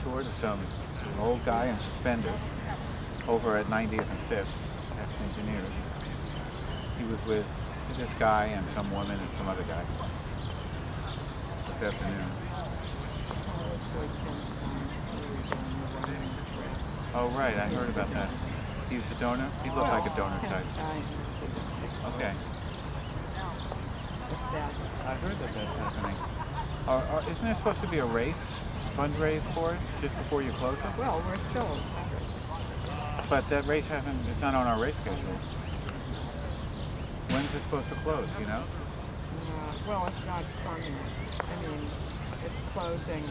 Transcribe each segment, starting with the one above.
tour to some old guy in suspenders over at 90th and 5th at Engineers. He was with this guy and some woman and some other guy this afternoon. Oh, right, I heard about that. He's a donor? He looked like a donor type. Okay. I heard that that's happening. Isn't there supposed to be a race, fundraise for it, just before you close it? Well, we're still fundraising. But that race it's not on our race schedule. When's it supposed to close, you know? Well, it's not permanent. I mean, it's closing.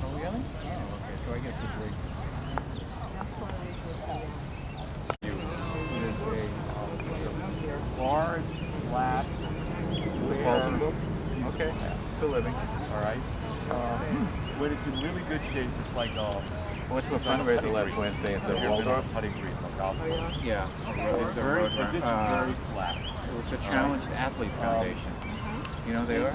Oh, really? Oh, okay. So I guess it's racing. That's why we It is a large, flat, square. Balsam book? Okay. Still living. All right. When it's in really good shape, it's like I went to a fundraiser last Wednesday at the Waldorf. Putting green. Yeah. It's very, but this is very flat. It was the Challenged Athletes Foundation. You know who they are?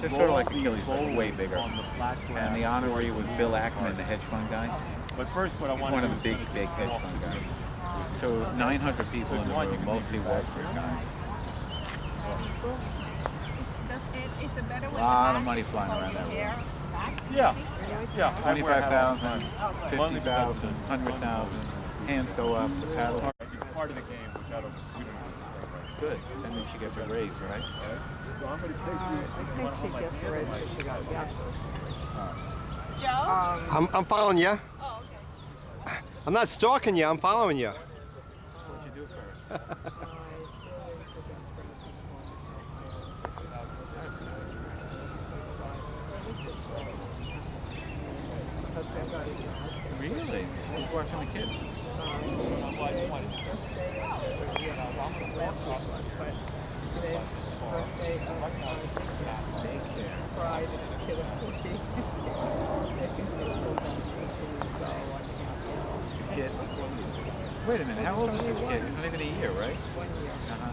They're sort of like Achilles, but way bigger. And the honoree was Bill Ackman, the hedge fund guy. But first, what I He's want one to of the big hedge fund guys. So it was 900 people in the room, mostly Wall Street guys. A lot of money flying around that room. Yeah. 25,000, 50,000, 100,000. Hands go up, the paddle. It's part of the game, which we don't really Good. That means she gets a raise, right? I think she gets a raise because she got gas. Joe? I'm following you. Oh, okay. I'm not stalking you. I'm following you. What'd you do for her? Really? Who's watching the kids? Today's first day of daycare. Friday, the kid is 40. The kids? Wait a minute, how old is this kid? He's not even a year, right? 1 year. Uh-huh.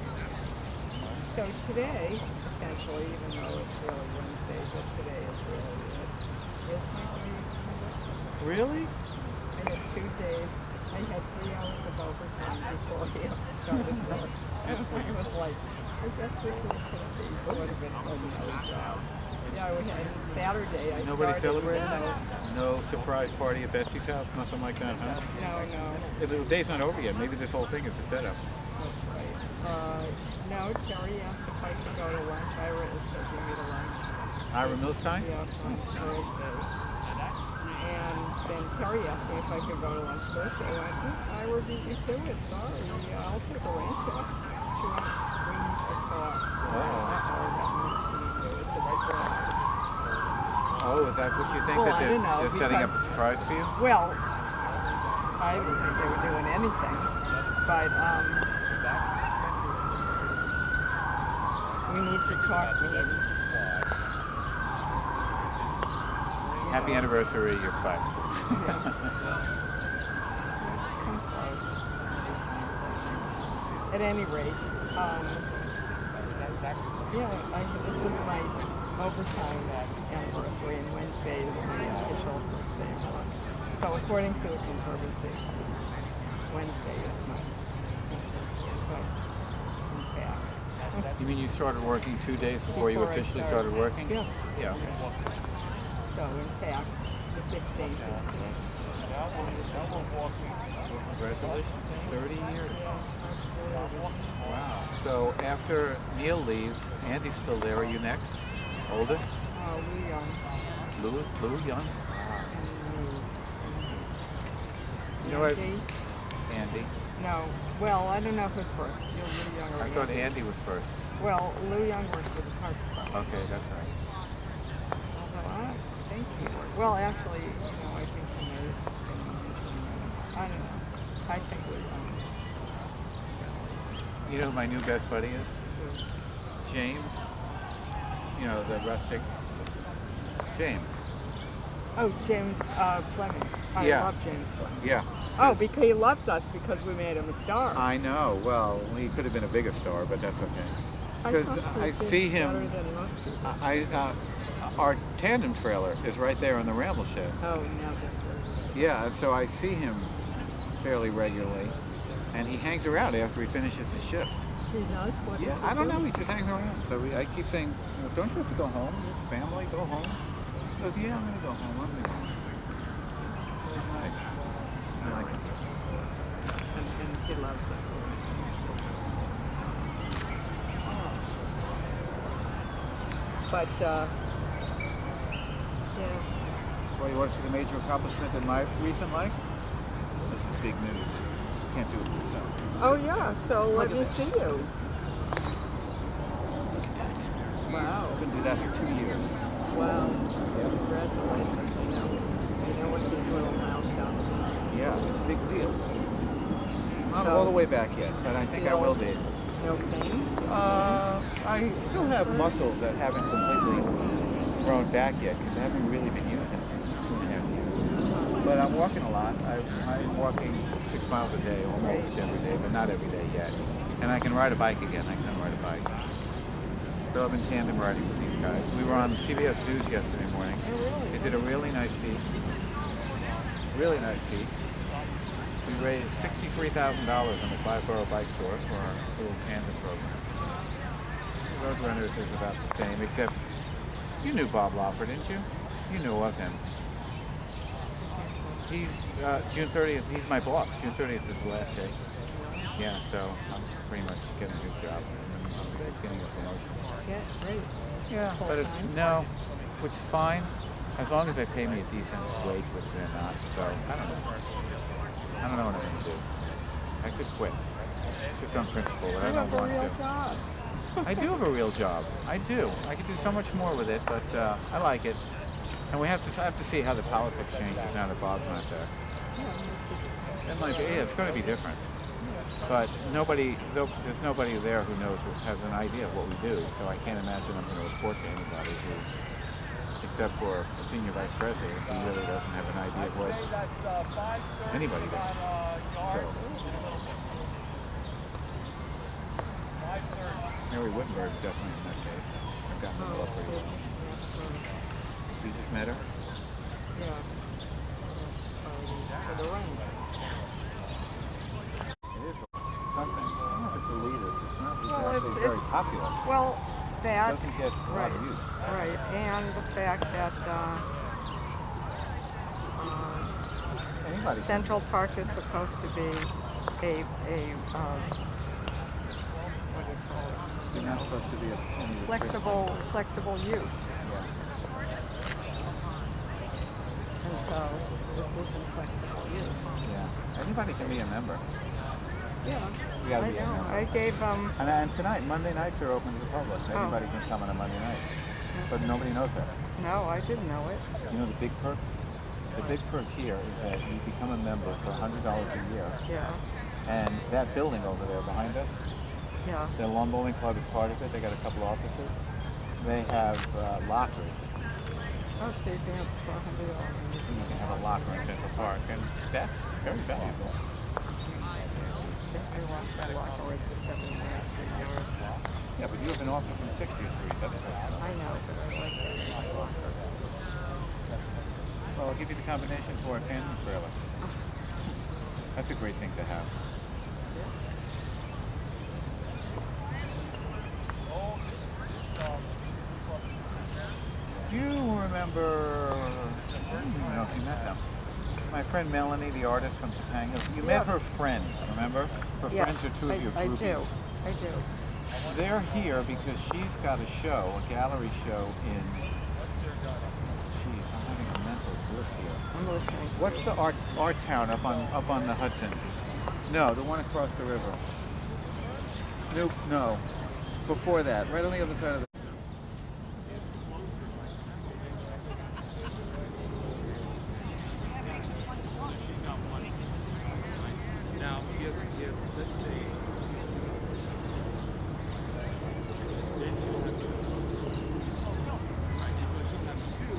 So today, essentially, even though it's really Wednesday, but today is really it. It's my day. Really? I had 2 days. I had 3 hours of overtime before he started work. I was like, I guess this is going to be sort of an ordinary job. Yeah, we had Saturday. Nobody celebrated? No surprise party at Betsy's house? Nothing like that, huh? No. The day's not over yet. Maybe this whole thing is a setup. That's right. No, Terry asked if I could go to lunch. Ira is taking me to lunch. Ira Milstein? Yeah, on Thursday. And then Terry asked me if I could go to lunch Thursday. I went, Ira beat you to it. Sorry. I'll take a rank. We need to talk. Oh, is that what you think? Well, that I don't know, they're setting up a surprise for you? Well, I didn't think they were doing anything. But we need to talk means. Happy anniversary, you're 5. Yeah. At any rate, this is my overtime anniversary, and Wednesday is my official first day of work. So according to the Conservancy, Wednesday is my anniversary, but in fact. You mean you started working 2 days before you officially started working? Yeah. Yeah. So in fact, the 16th is today. Congratulations. 30 years. Wow. So after Neil leaves, Andy's still there. Are you next? Oldest? Lou Young. Lou Young? You know what? Andy. No. Well, I don't know who's first. Lou Young or I thought Andy was first. Well, Lou Young works with the Parks Department. Okay, that's right. Although I don't think he works. Well, actually, I think he may have just been on. I don't know. I think Lou Young. You know who my new best buddy is? Who? James. You know, the rustic. James. Oh, James Fleming. I love James Fleming. Yeah. Oh, because he loves us because we made him a star. I know. Well, he could have been a bigger star, but that's okay. Because thought I you did see better him. than most people. Our tandem trailer is right there on the ramble shed. Oh, now that's where it is. Yeah, so I see him fairly regularly, and he hangs around after he finishes his shift. He knows what Yeah, to I don't do. know. He just hangs around. So I keep saying, don't you have to go home? Your family, go home. He goes, yeah, I'm gonna go home. I'm gonna go home. Really nice. I like it. And he loves it. But, yeah. Well, you want to see the major accomplishment in my recent life? This is big news. Can't do it yourself. Oh, yeah, so let at me this. see you. Look at that. Wow. Couldn't do that for 2 years. Wow. Congratulations. I know what these little milestones mean. Yeah, it's a big deal. Not So- all the way back yet, but I think I will be. No pain? I still have muscles that haven't completely grown back yet because I haven't really been using it for 2.5 years. But I'm walking a lot. I'm walking 6 miles a day almost every day, but not every day yet. And I can ride a bike again. I can ride a bike. So I've been tandem riding with these guys. We were on CBS News yesterday morning. Oh, really? They did a really nice piece. Really nice piece. We raised $63,000 on the 5-borough bike tour for our little tandem program. The Roadrunners is about the same, except you knew Bob Lawford, didn't you? You knew of him. He's June 30th. He's my boss. June 30th is the last day. Yeah, so I'm pretty much getting his job. I'm getting a promotion. Yeah, great. Yeah, but it's Full-time? which is fine, as long as they pay me a decent wage, which they're not. So I don't know. I don't know what I'm gonna do. I could quit, just on principle, but I You don't have a want real to. job. I do have a real job. I do. I could do so much more with it, but I like it. And I have to see how the politics changes now that Bob's not there. It might be. Yeah, it's going to be different. But there's nobody there who has an idea of what we do. So I can't imagine I'm going to report to anybody who, except for a senior vice president, who really doesn't have an idea of what anybody does. So. Mary Wittenberg's definitely in that case. I've gotten to know her pretty well. You just met her? Yeah. For the run. It is something. I don't know if it's elitist. It's not Well, exactly very it's popular. well, It that doesn't get a lot of use. right, and the fact that Anybody can. Central Park is supposed to be a You're not supposed to be any flexible use, Yeah. and so this isn't flexible use. Yeah. Anybody can be a member. Yeah, You gotta I be a know. member. I gave And tonight, Monday nights are open to the public. Oh. Anybody can come on a Monday night. But nobody knows that. No, I didn't know it. You know the big perk? The big perk here is that you become a member for $100 a year. Yeah, And that building over there behind us, yeah. the Lawn Bowling Club is part of it. They got a couple offices. They have lockers. Oh, so you can have $400. You can have a locker in Central Park, and that's very valuable. I lost my locker at the 7 Main Street yard. Yeah, but you have an office on 60th Street. That's close enough. I know, but I like that locker. Well, I'll give you the combination for a tandem trailer. That's a great thing to have. You remember, I don't even know if you met them. My friend Melanie, the artist from Topanga. You met Yes. her friends, remember? Her friends are two of your I groupies. do. I do. They're here because she's got a show, a gallery show in, geez, I'm having a mental blip here. I'm listening. What's the art town up on the Hudson? No, the one across the river. Nope, no. Before that, right on the other side of the Now, if let's say, then she'll have to, right, because she'll have two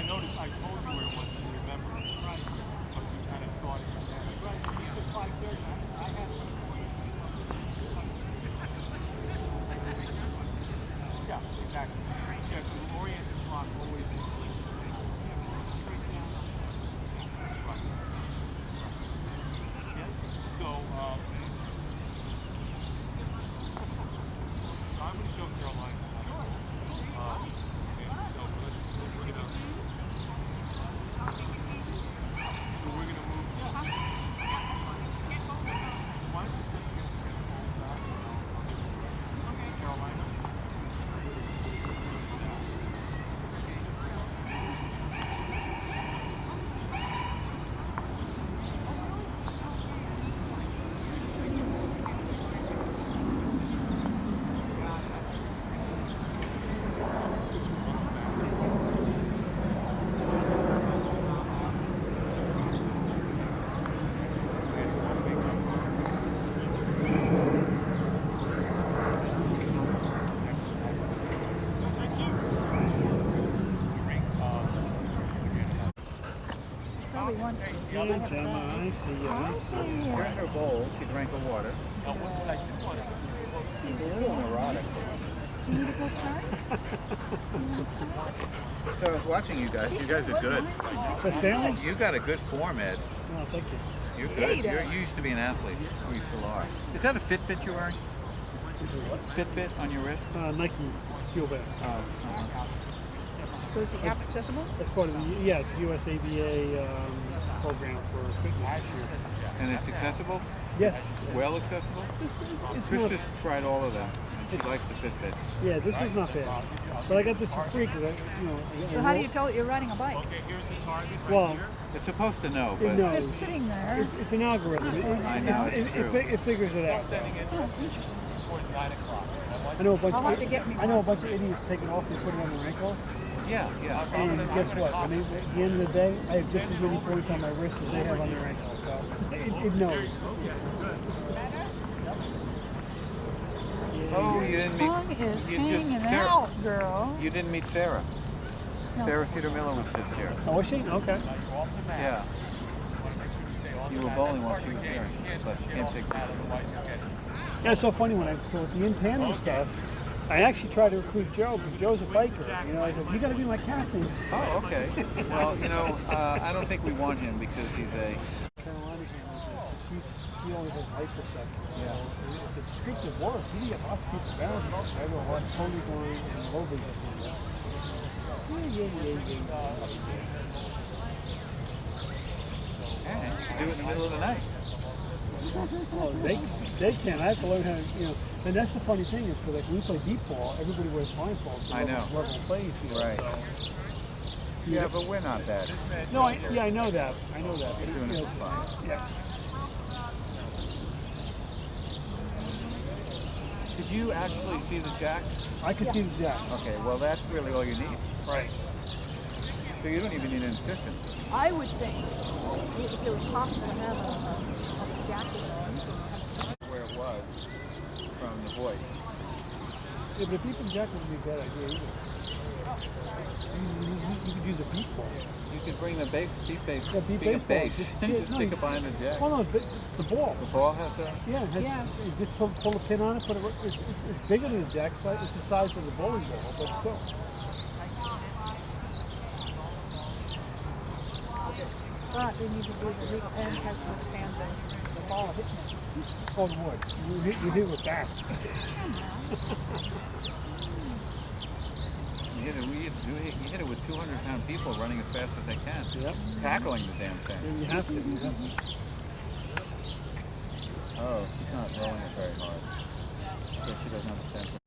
noticed I told you where it was and you remember. But you kind of saw it in your head. Right, you said 5:30. I had it. Yeah, exactly. Yeah, the oriented clock always is. So, I'm going to show Caroline. And so we're going to move. Why don't you sit here? Carolina. Yeah, Gemma, I see you. I see you. Here's her bowl. She drank her water. Now, what I do want to see. She's a little neurotic. Do you need to go try? So I was watching you guys. You guys are good. For Stanley? You got a good form, Ed. Oh, thank you. You're good. You used to be an athlete. Or you still are. Is that a Fitbit you're wearing? Fitbit on your wrist? Nike Feel Better. So is the app accessible? That's part of the, yeah, it's US ABA program for fitness this year. And it's accessible? Yes. Well accessible? It's Chris not, just tried all of them. And she likes the Fitbits. yeah, this was not bad. But I got this for free because So how do you tell that you're riding a bike? Okay, here's the target right Well, here. It's supposed to know, it but knows. Just sitting there. It's an algorithm. I know, it's true. It figures it out. Sending it towards 9 o'clock. I know a bunch I'll have of to get me I know a bunch of idiots taking off and putting it on their ankles. yeah. And guess what? I mean, at the end of the day, I have just as many points on my wrist as they have on their ankles. So it knows. Oh, you didn't Tongue meet. is You hanging Sarah. out, girl. You didn't meet Sarah. No. Sarah Cedar Miller was just here. Oh, was she? Okay. Yeah. You were bowling while she was here. But she can't take pictures. Yeah, it's so funny so with the in tandem stuff, I actually tried to recruit Joe because Joe's a biker. You know, I said, you got to be my captain. Oh, okay. Well, I don't think we want him because he's a. Carolina game, she only has hyperception. Yeah. So if it's descriptive work, you can get lots of people down here. I have a lot of Tony going and Mobley. Yeah. Yeah, you can do it in the middle of the night. Well, they can. I have to learn how to, and that's the funny thing is for like when we play deep ball, everybody wears blindfolds. I know. Level playing field. Right. So, Yeah, but we're not that. no, I know that. I know that. You're doing it fine. Yeah. Did you actually see the jack? I can see the jack. Okay, well that's really all you need. Right. So you don't even need an assistant. I would think if it was possible to have a jacket on. Where it was from the voice. Yeah, but a beep and jack wouldn't be a bad idea either. You could use a beep ball. You could bring the beep bass, Yeah, beep being a baseball. bass, Just- and yeah, just no, stick it behind the jack. Well, no, the ball. The ball has a. Yeah, it has, Yeah. you just pull a pin on it, but it's bigger than the jack. It's the size of the bowling ball, but still. But then you could use a big pen has to withstand the ball hitting it. Oh, it would. You hit with bats. You hit it with 200-pound people running as fast as they can. Yep. Tackling the damn thing. You have to. Oh, she's not throwing it.